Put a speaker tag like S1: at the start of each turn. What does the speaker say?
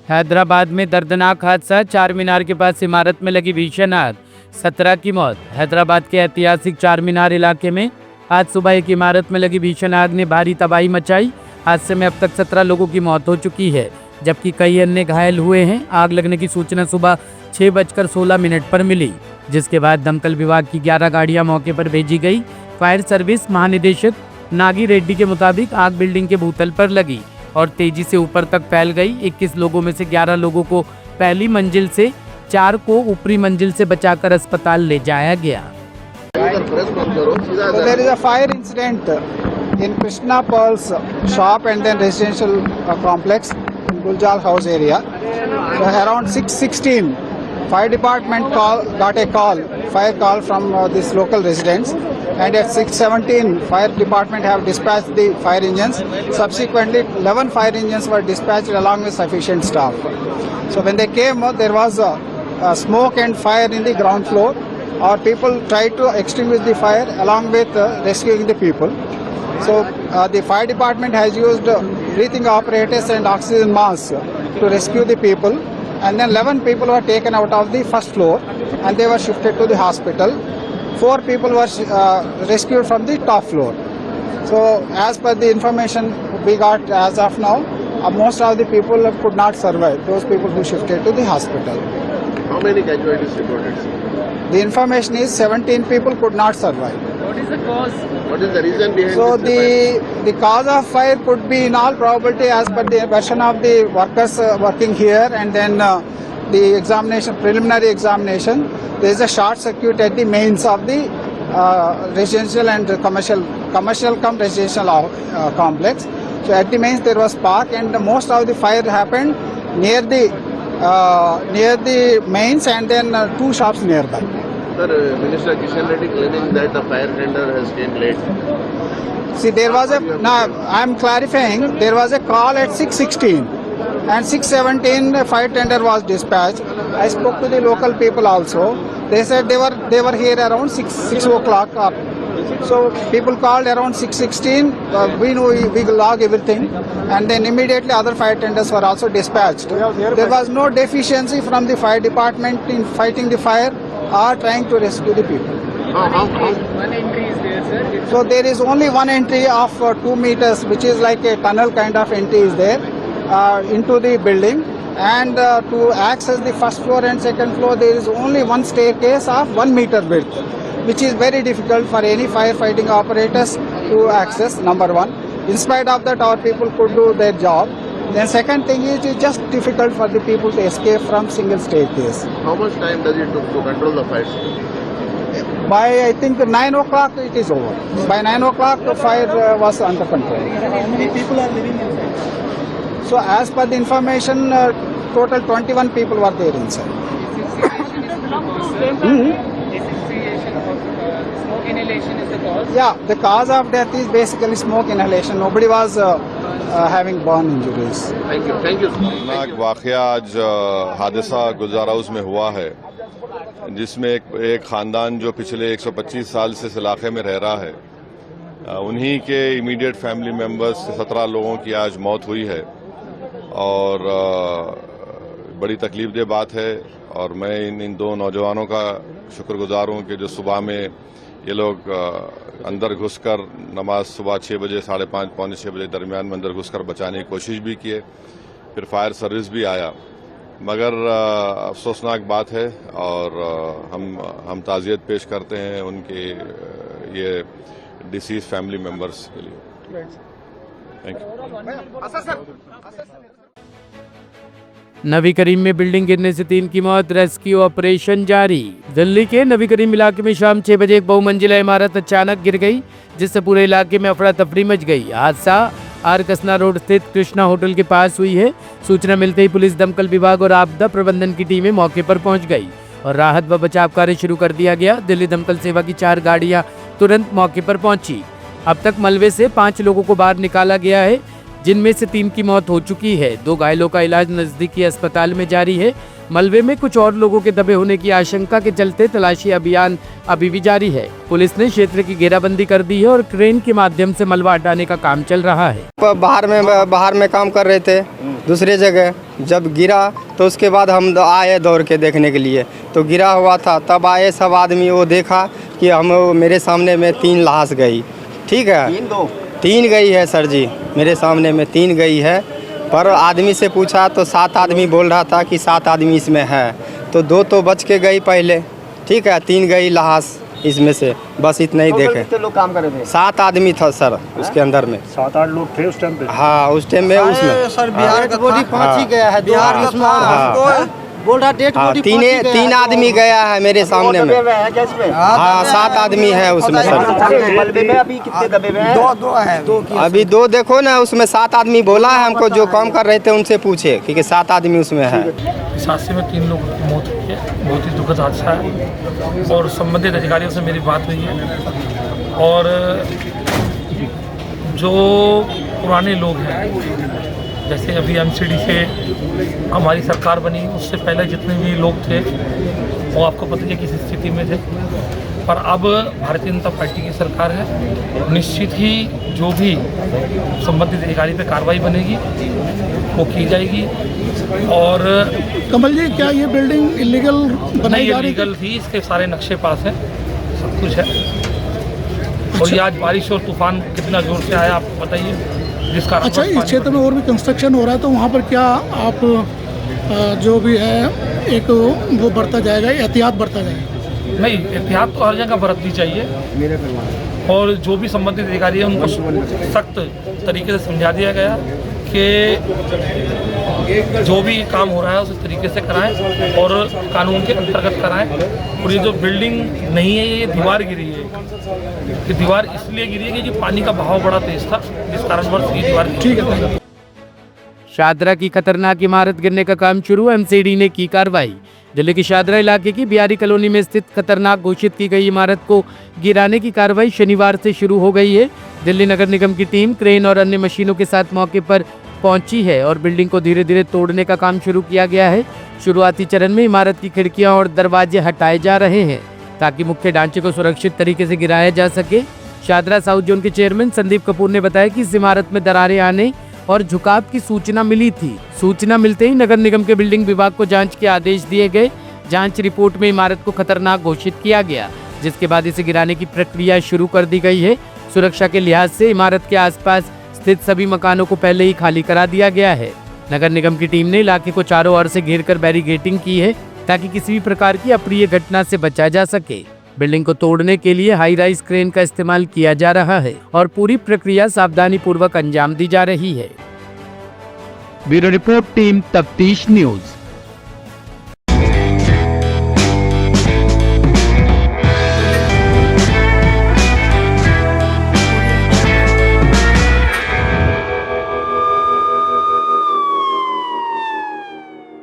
S1: हैदराबाद में दर्दनाक हादसा, चार मीनार के पास इमारत में लगी भीषण आग, 17 की मौत। हैदराबाद के ऐतिहासिक चार मीनार इलाके में आज सुबह एक इमारत में लगी भीषण आग ने भारी तबाही मचाई। हादसे में अब तक 17 लोगों की मौत हो चुकी है, जबकि कई अन्य घायल हुए हैं। आग लगने की सूचना सुबह 6:16 पर मिली, जिसके बाद दमकल विभाग की 11 गाड़ियां मौके पर भेजी गई। फायर सर्विस महानिदेशक नागी रेड्डी के मुताबिक आग बिल्डिंग के भूतल पर लगी और तेजी से ऊपर तक फैल गई। 21 लोगों में से 11 लोगों को पहली मंजिल से, 4 को ऊपरी मंजिल से बचाकर अस्पताल ले जाया गया।
S2: So there is a fire incident in Krishna Pearl's shop and then residential complex in Guljal House area. So around 6:16, fire department got a fire call from this local residents, and at 6:17, fire department have dispatched the fire engines. Subsequently, 11 fire engines were dispatched along with sufficient staff. So when they came, there was smoke and fire in the ground floor. Our people tried to extinguish the fire along with rescuing the people. So the fire department has used breathing apparatus and oxygen masks to rescue the people, and then 11 people were taken out of the first floor and they were shifted to the hospital. 4 people were rescued from the top floor. So as per the information we got as of now, most of the people could not survive, those people who shifted to the hospital.
S3: How many casualties reported?
S2: The information is 17 people could not survive.
S3: What is the cause? What is the reason behind
S2: So
S3: this fire?
S2: the cause of fire could be in all probability as per the version of the workers working here, and then the preliminary examination, there is a short circuit at the mains of the residential and commercial cum residential complex. So at the mains there was spark, and most of the fire happened near the mains and then 2 shops nearby.
S3: Sir, Minister Kishan Reddy claiming that the fire tender has came late.
S2: See, there was I am clarifying, there was a call at 6:16 and 6:17 a fire tender was dispatched. I spoke to the local people also. They said they were here around 6 o'clock. So people called around 6:16. We know we log everything, and then immediately other fire tenders were also dispatched. There was no deficiency from the fire department in fighting the fire or trying to rescue the people.
S3: One entry is there, sir.
S2: So there is only one entry of 2 meters, which is like a tunnel kind of entry is there into the building. And to access the first floor and second floor, there is only one staircase of 1 meter width, which is very difficult for any firefighting apparatus to access, number one. In spite of that, our people could do their job. Then second thing is, it's just difficult for the people to escape from single staircase.
S3: How much time does it took to control the fire?
S2: By I think 9 o'clock it is over. By 9 o'clock the fire was under control.
S4: How many people are living inside?
S2: So as per the information, total 21 people were there inside.
S4: Smoke inhalation is the cause?
S2: Yeah, the cause of death is basically smoke inhalation. Nobody was having burn injuries.
S3: Thank you. Thank you.
S5: खतरनाक वाक़या आज हादसा गुलजार house में हुआ है, जिसमें एक ख़ानदान जो पिछले 125 साल से इस इलाके में रह रहा है, उन्हीं के इमीडिएट फैमिली मेंबर्स 17 लोगों की आज मौत हुई है और बड़ी तकलीफदेह बात है। और मैं इन 2 नौजवानों का शुक्रगुजार हूँ कि जो सुबह में ये लोग अंदर घुसकर नमाज सुबह 6 बजे, 5:30, पौने 6 बजे दरमियान में अंदर घुसकर बचाने की कोशिश भी किए, फिर फायर सर्विस भी आया। मगर अफसोसनाक बात है और हम ताज़ियत पेश करते हैं उनके ये डिसीज फैमिली मेंबर्स के लिए। Thank you.
S1: नबी करीम में बिल्डिंग गिरने से 3 की मौत, रेस्क्यू ऑपरेशन जारी। दिल्ली के नबी करीम इलाके में शाम 6 बजे एक बहुमंजिला इमारत अचानक गिर गई, जिससे पूरे इलाके में अफरा तफरी मच गई। हादसा आर कसना रोड स्थित कृष्णा होटल के पास हुई है। सूचना मिलते ही पुलिस, दमकल विभाग और आपदा प्रबंधन की टीमें मौके पर पहुंच गई और राहत व बचाव कार्य शुरू कर दिया गया। दिल्ली दमकल सेवा की 4 गाड़ियां तुरंत मौके पर पहुंची। अब तक मलबे से 5 लोगों को बाहर निकाला गया है, जिनमें से 3 की मौत हो चुकी है। 2 घायलों का इलाज नजदीकी अस्पताल में जारी है। मलबे में कुछ और लोगों के दबे होने की आशंका के चलते तलाशी अभियान अभी भी जारी है। पुलिस ने क्षेत्र की घेराबंदी कर दी है और क्रेन के माध्यम से मलबा हटाने का काम चल रहा है।
S6: बाहर में काम कर रहे थे दूसरे जगह, जब गिरा तो उसके बाद हम आए दौड़ के देखने के लिए, तो गिरा हुआ था। तब आए सब आदमी, वो देखा कि मेरे सामने में 3 लाश गई। ठीक है, 3 गई है सर जी, मेरे सामने में 3 गई है। पर आदमी से पूछा तो 7 आदमी बोल रहा था कि 7 आदमी इसमें है, तो 2 तो बच के गई पहले। ठीक है, 3 गई लाश इसमें से, बस इतना ही देखे।
S7: कितने लोग काम कर रहे थे?
S6: 7 आदमी था सर उसके अंदर में।
S7: 7-8 लोग थे उस टाइम पे?
S6: हाँ, उस टाइम में उसमें
S7: सर बिहार का बॉडी 5 ही गया है, बिहार का बोल रहा डेट बॉडी
S6: 3 आदमी गया है मेरे सामने में। हाँ, 7 आदमी है उसमें सर।
S7: मलबे में अभी कितने दबे हुए हैं? 2 है।
S6: अभी 2 देखो ना, उसमें 7 आदमी बोला है हमको, जो काम कर रहे थे उनसे पूछे क्योंकि 7 आदमी उसमें है।
S8: इस हादसे में 3 लोगों की मौत हुई है, बहुत ही दुखद हादसा है और संबंधित अधिकारियों से मेरी बात हुई है। और जो पुराने लोग हैं, जैसे अभी एमसीडी से हमारी सरकार बनी, उससे पहले जितने भी लोग थे वो आपको पता है किस स्थिति में थे। पर अब भारतीय जनता पार्टी की सरकार है, निश्चित ही जो भी संबंधित अधिकारी पे कार्रवाई बनेगी वो की जाएगी। और
S9: कमल जी, क्या ये बिल्डिंग इलीगल बनाई जा रही थी?
S8: इलीगल थी, इसके सारे नक्शे पास हैं, सब कुछ है। और ये आज बारिश और तूफान कितना जोर से आया आपको बताइए, जिस कारण।
S9: अच्छा, इस क्षेत्र में और भी कंस्ट्रक्शन हो रहा है, तो वहाँ पर क्या आप जो भी है एक वो बरता जाएगा, एहतियात बरता जाएगा?
S8: नहीं, एहतियात तो हर जगह बरतनी चाहिए और जो भी संबंधित अधिकारी है उनको सख्त तरीके से समझा दिया गया कि जो भी काम हो रहा है उस तरीके से कराएं और कानून के अंतर्गत कराएं। और ये जो बिल्डिंग नहीं है, ये दीवार गिरी है। ये दीवार इसलिए गिरी है कि पानी का बहाव बड़ा तेज था, जिस कारणवश ये दीवार गिरी।
S1: शादरा की खतरनाक इमारत गिरने का काम शुरू, एमसीडी ने की कार्रवाई। दिल्ली के शादरा इलाके की बिहारी कॉलोनी में स्थित खतरनाक घोषित की गई इमारत को गिराने की कार्रवाई शनिवार से शुरू हो गई है। दिल्ली नगर निगम की टीम क्रेन और अन्य मशीनों के साथ मौके पर पहुंची है और बिल्डिंग को धीरे धीरे तोड़ने का काम शुरू किया गया है। शुरुआती चरण में इमारत की खिड़कियां और दरवाजे हटाए जा रहे हैं ताकि मुख्य ढांचे को सुरक्षित तरीके से गिराया जा सके। शादरा साउथ जोन के चेयरमैन संदीप कपूर ने बताया कि इस इमारत में दरारें आने और झुकाव की सूचना मिली थी। सूचना मिलते ही नगर निगम के बिल्डिंग विभाग को जांच के आदेश दिए गए। जांच रिपोर्ट में इमारत को खतरनाक घोषित किया गया, जिसके बाद इसे गिराने की प्रक्रिया शुरू कर दी गई है। सुरक्षा के लिहाज से इमारत के आसपास स्थित सभी मकानों को पहले ही खाली करा दिया गया है। नगर निगम की टीम ने इलाके को चारों ओर से घेरकर बैरिकेडिंग की है ताकि किसी भी प्रकार की अप्रिय घटना से बचा जा सके। बिल्डिंग को तोड़ने के लिए हाई राइज क्रेन का इस्तेमाल किया जा रहा है और पूरी प्रक्रिया सावधानी पूर्वक अंजाम दी जा रही है। ब्यूरो रिपोर्ट, टीम तफ्तीश न्यूज।